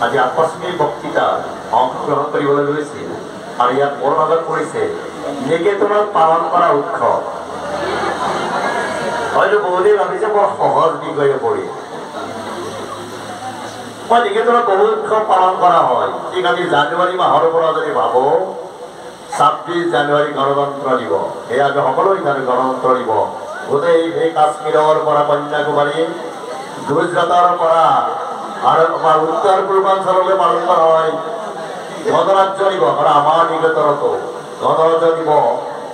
আজি আকস্মিক বক্তৃতা অংশগ্ৰহণ কৰিবলৈ লৈছে আৰু ইয়াত মোৰ লগত কৰিছে নিকেতনত পালন কৰা উৎসৱ। হয়তো বহুতেই ভাবিছে বৰ সহজ বিষয়ে পৰি মই নিকেতনত বহু উৎসৱ পালন কৰা হয়। ঠিক আমি জানুৱাৰী মাহৰ পৰা যদি ভাবো 26 জানুৱাৰী গণতন্ত্ৰ দিৱস, এই আমি সকলোৱে জানো গণতন্ত্ৰ দিৱস গোটেই এই কাশ্মীৰৰ পৰা কন্যাকুমাৰী গুজৰাটৰ পৰা আৰ আমাৰ উত্তৰ পূৰ্বাঞ্চলে পালন কৰা হয় গণৰাজ্য দিবস। আৰ আমাৰ নিকেতনত গণৰাজ্য দিবস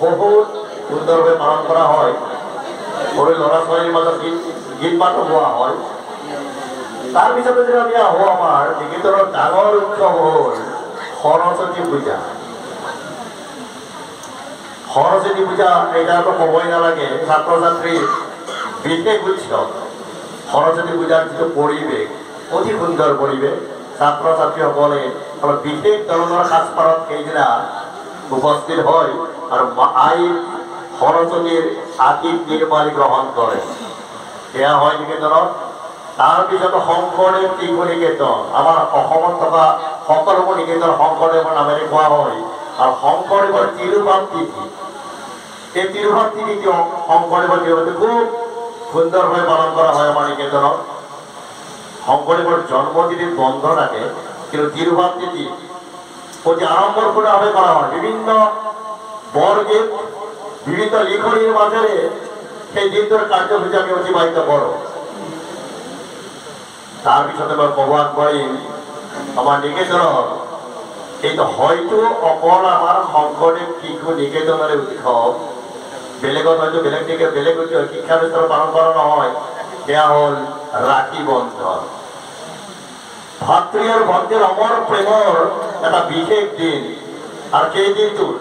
বহুত সুন্দৰভাবে পালন কৰা হয়। সৰু ল'ৰা ছোৱালীৰ মাজত গীত মাতো গোৱা হয়। তাৰপিছতে যদি আমি আহোঁ আমাৰ নিকেতনৰ ডাঙৰ উৎসৱ হ'ল সৰস্বতী পূজা। সৰস্বতী পূজা এটাতো ক'বই নালাগে, ছাত্ৰ ছাত্ৰীৰ বিশেষ উৎসৱ। সৰস্বতী পূজাৰ যিটো পৰিৱেশ অতি সুন্দৰ পৰিৱেশ, ছাত্ৰ ছাত্ৰীসকলে অলপ বিশেষ ধৰণৰ সাজপাৰত সেইদিনা উপস্থিত হয় আৰু আই সৰস্বতীৰ আশীষ নিৰ্মালি গ্ৰহণ কৰে। সেয়া হয় নিকেতনত। তাৰপিছত শংকৰদেৱ শিশু নিকেতন, আমাৰ অসমত থকা সকলোবোৰ নিকেতন শংকৰদেৱৰ নামেৰে কোৱা হয়। আৰু শংকৰদেৱৰ তিৰুভাৱ তিথি, এই তিৰুভাৱ তিথিটো শংকৰদেৱৰ তিৰুভাৱটো খুব সুন্দৰভাৱে পালন কৰা হয় আমাৰ নিকেতনত। শংকৰদেৱৰ জন্মদিন বন্ধ থাকে, কিন্তু তিৰুভাৱ তিথি অতি আড়ম্বৰপূৰ্ণভাৱে কৰা হয়। বিভিন্ন বৰগীত বিভিন্ন লিখনিৰ মাজেৰে সেই দিনটোৰ কাৰ্যসূচী আমি অতিবাহিত কৰোঁ। তাৰপিছতে মই ক'ব আগবাঢ়িম আমাৰ নিকেতনত এইটো হয়তো অকল আমাৰ শংকৰদেৱ শিশু নিকেতনৰে উৎসৱ, বেলেগত হয়তো বেলেগ শিক্ষানুষ্ঠান পালন কৰা নহয়। সেয়া হ'ল ৰাখী বন্ধন। ভাতৃ আৰু ভন্টিৰ অমৰ প্ৰেমৰ এটা বিশেষ দিন, আৰু সেই দিনটোত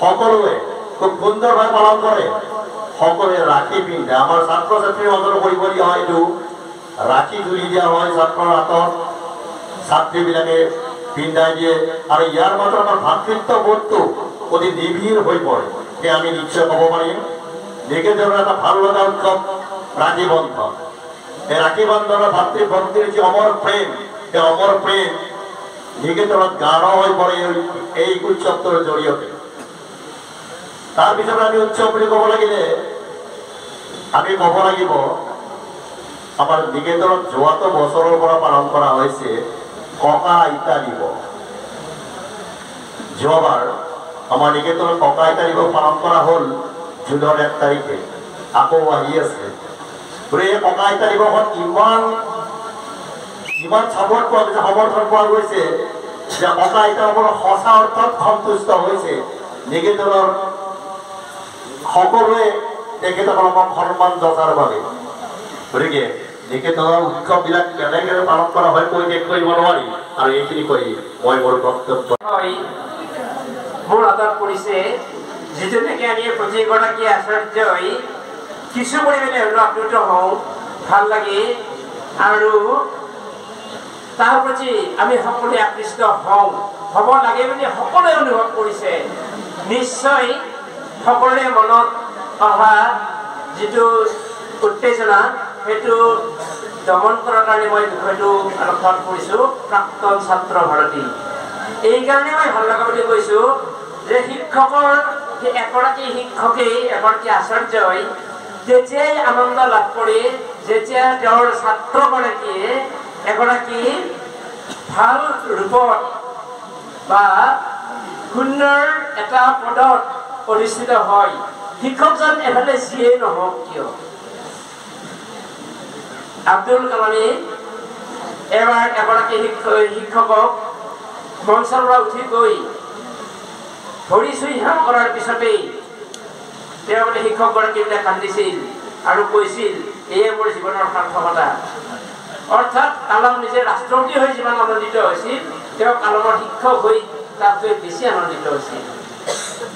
সকলোৱে খুব সুন্দৰভাৱে পালন কৰে। সকলোৱে ৰাখী পিন্ধে। আমাৰ ছাত্ৰ ছাত্ৰীৰ মাজত কৰিব দিয়া হয়, এইটো ৰাখী তুলি দিয়া হয় ছাত্ৰৰ হাতত, ছাত্ৰীবিলাকে পিন্ধাই দিয়ে। আৰু ইয়াৰ মাজত আমাৰ ভাতৃত্ববোধটো অতি নিবিড় হৈ পৰে। সেয়া আমি নিশ্চয় ক'ব পাৰিম। নিকেতনৰ এটা ভাল লগা উৎসৱ ৰাখী বন্ধন। এই ৰাখী বন্ধনৰ ভাতৃ ভন্টিৰ যি অমৰ প্ৰেম, সেই অমৰ প্ৰেম নিকেতনত গাঢ় হৈ পৰে এই উৎসৱটোৰ জৰিয়তে। তাৰপিছত আমি উৎসৱ বুলি ক'ব লাগিলে আমি ক'ব লাগিব আমাৰ নিকেতনত যোৱাটো বছৰৰ পৰা পালন কৰা হৈছে ককা আইতা দিৱস। যোৱাবাৰ আমাৰ নিকেতনত ককা আইতা দিৱস পালন কৰা হ'ল জুনৰ 1 তাৰিখে। আকৌ আহি আছে। গতিকে ককা আইতা দিৱসত ইমান চাপৰ্ট পোৱা গৈছে, সমৰ্থন পোৱা গৈছে যে ককা আইতাসকল সঁচা অৰ্থত সন্তুষ্ট হৈছে। নিকেতনৰ সকলোৱে তেখেতসকলক সন্মান যচাৰ বাবে। গতিকে নিকেতনৰ উৎসৱবিলাক কেনেকৈ পালন কৰা হয় কৈ শেষ কৰিব নোৱাৰি। আৰু এইখিনি কৈ মই মোৰ বক্তব্য মোৰ হাতত পৰিছে, যিটো নেকি আমি প্ৰতিগৰাকী আচাৰ্যই কিছু পৰিমাণে হ'লেও আপ্লুত হওঁ, ভাল লাগে আৰু তাৰ প্ৰতি আমি সকলোৱে আকৃষ্ট হ'ব লাগে বুলি সকলোৱে অনুভৱ কৰিছে। নিশ্চয় সকলোৰে মনত অহা যিটো উত্তেজনা সেইটো দমন কৰাৰ কাৰণে মই বিষয়টো আলোচনা কৰিছোঁ, প্ৰাক্তন ছাত্ৰ ভাৰতী। এইকাৰণে মই ভাল লগা বুলি কৈছোঁ যে শিক্ষকৰ এগৰাকী শিক্ষকেই এগৰাকী আচাৰ্যই যেতিয়াই আনন্দ লাভ কৰে, যেতিয়া তেওঁৰ ছাত্ৰগৰাকীয়ে এগৰাকী ভাল ৰূপত বা সুন্দৰ এটা পদত অধিষ্ঠিত হয়। শিক্ষকজন এফালে যিয়েই নহওক কিয়, আব্দুল কালামে এবাৰ এগৰাকী শিক্ষকক মঞ্চৰ পৰা উঠি গৈ ভৰি চুই সেৱা কৰাৰ পিছতেই তেওঁ মানে শিক্ষকগৰাকীবিলাক কান্দিছিল আৰু কৈছিল, এয়ে মোৰ জীৱনৰ সাৰ্থকতা। অৰ্থাৎ কালাম নিজে ৰাষ্ট্ৰপতি হৈ যিমান আনন্দিত হৈছিল, তেওঁ কালামৰ শিক্ষক হৈ তাতকৈ বেছি আনন্দিত হৈছিল।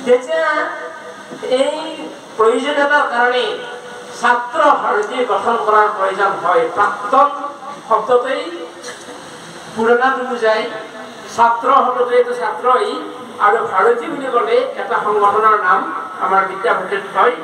তেতিয়া এই প্ৰয়োজনীয়তাৰ কাৰণে ছাত্ৰ ভাৰতী গঠন কৰাৰ প্ৰয়োজন হয়। প্ৰাক্তন শব্দতেই পুৰণাটো বুজায়, ছাত্ৰ শব্দটোৱেতো ছাত্ৰই, আৰু ভাৰতী বুলি ক'লে এটা সংগঠনৰ নাম আমাৰ বিদ্যাপীঠত হয়।